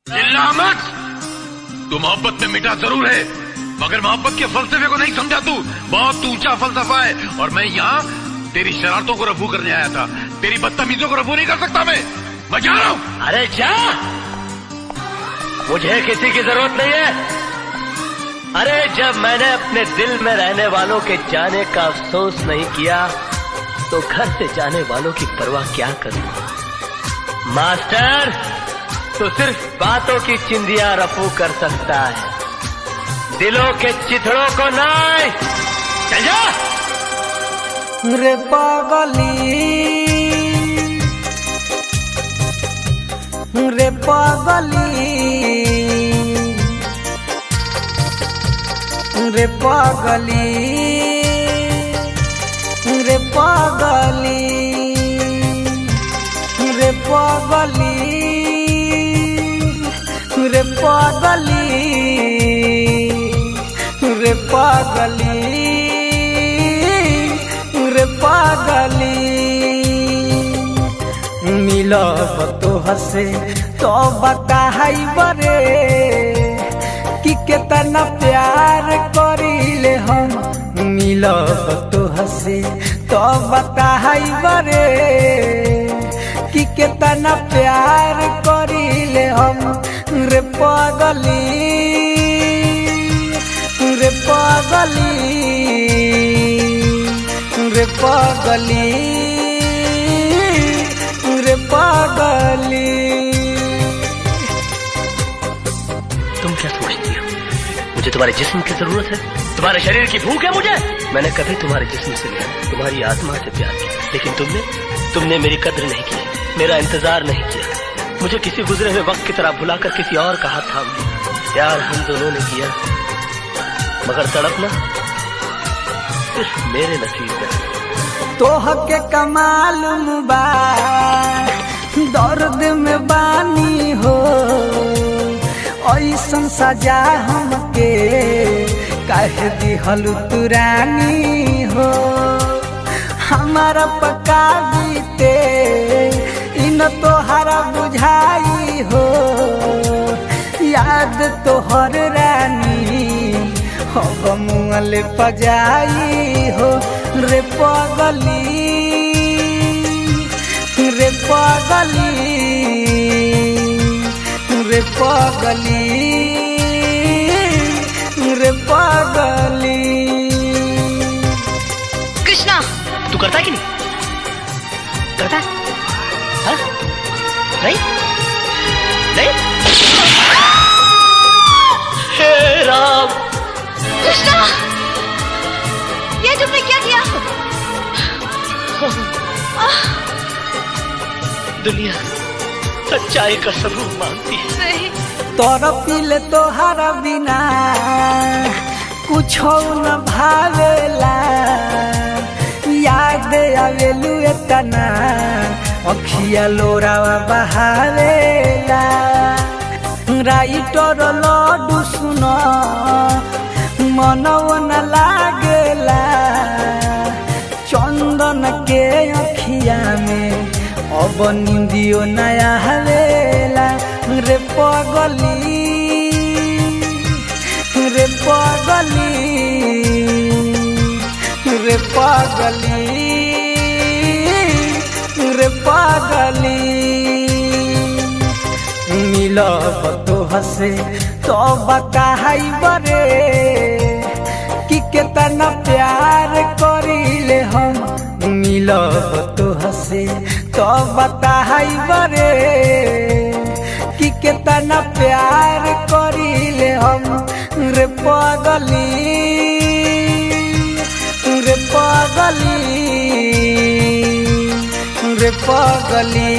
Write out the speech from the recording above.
चिल्ला मत। तू मोहब्बत में मिटा जरूर है, मगर मोहब्बत के फलसफे को नहीं समझा तू। बहुत ऊंचा फलसफा है और मैं यहाँ तेरी शरारतों को रफू करने आया था। तेरी बदतमीजों को रफू नहीं कर सकता मैं जा रहा हूँ। अरे जा, मुझे किसी की जरूरत नहीं है। अरे जब मैंने अपने दिल में रहने वालों के जाने का अफसोस नहीं किया तो घर से जाने वालों की परवाह क्या करूं। मास्टर, तो सिर्फ बातों की चिंदियां रफू कर सकता है, दिलों के चिथड़ों को नहीं। चल जा। रे पागली, रे पागली, रे पागली, रे पागली, रे पागली, रे पागली, रे पागली, रे पागली। मिलब तो हसे तो बताई बरे कि कितना प्यार करीले हम। मिलब तो हसे तो बताई बरे कि कितना प्यार करीले हम। रे पागली, रे पागली, रे पागली, रे पागली। तुम क्या समझती हो, मुझे तुम्हारे जिस्म की जरूरत है? तुम्हारे शरीर की भूख है मुझे? मैंने कभी तुम्हारे जिस्म से नहीं, तुम्हारी आत्मा से प्यार किया, लेकिन तुमने मेरी कद्र नहीं की, मेरा इंतजार नहीं किया। मुझे किसी गुजरे हुए वक्त की तरह भुलाकर किसी और का हाथ थाम लिया। प्यार हम दोनों ने किया, मगर तड़पना सिर्फ मेरे नसीब में। तोह के कमाल मुबा दर्द में बानी हो, ऐसन सजा हमके काहे दिहल तुरानी हो। हमारा पका बीते इन तोहरा बुझाई हो, याद तोहर रानी हो मुअल पजाई हो। रे पागली, रे पागली, रे पागली, रे पागली। कृष्णा, तू करता है कि नहीं? करता है? हाँ? नहीं? नहीं? हे राम! कृष्णा, ये तुमने क्या किया? दुनिया सच्चाई का सबूत मांगती है। नहीं। तोरा पीले तोहरा बिना कुछो न भावेला, याद आवेलू एतना अखिया लोरावा बहावेला। राइटर लड्डू सुनो मनवा न लागेला, चंदन के अखिया में अब निंदियो नया हवेला। रे पागली, रे पागली, रे पागली, रे पागली। मिलब तो हसे तो बताई बरे कि कितना प्यार करीले हम। मिलब तो हसे तो बताई बरे कि कितना प्यार करीले हम। रे पागली, रे पागली, रे पागली,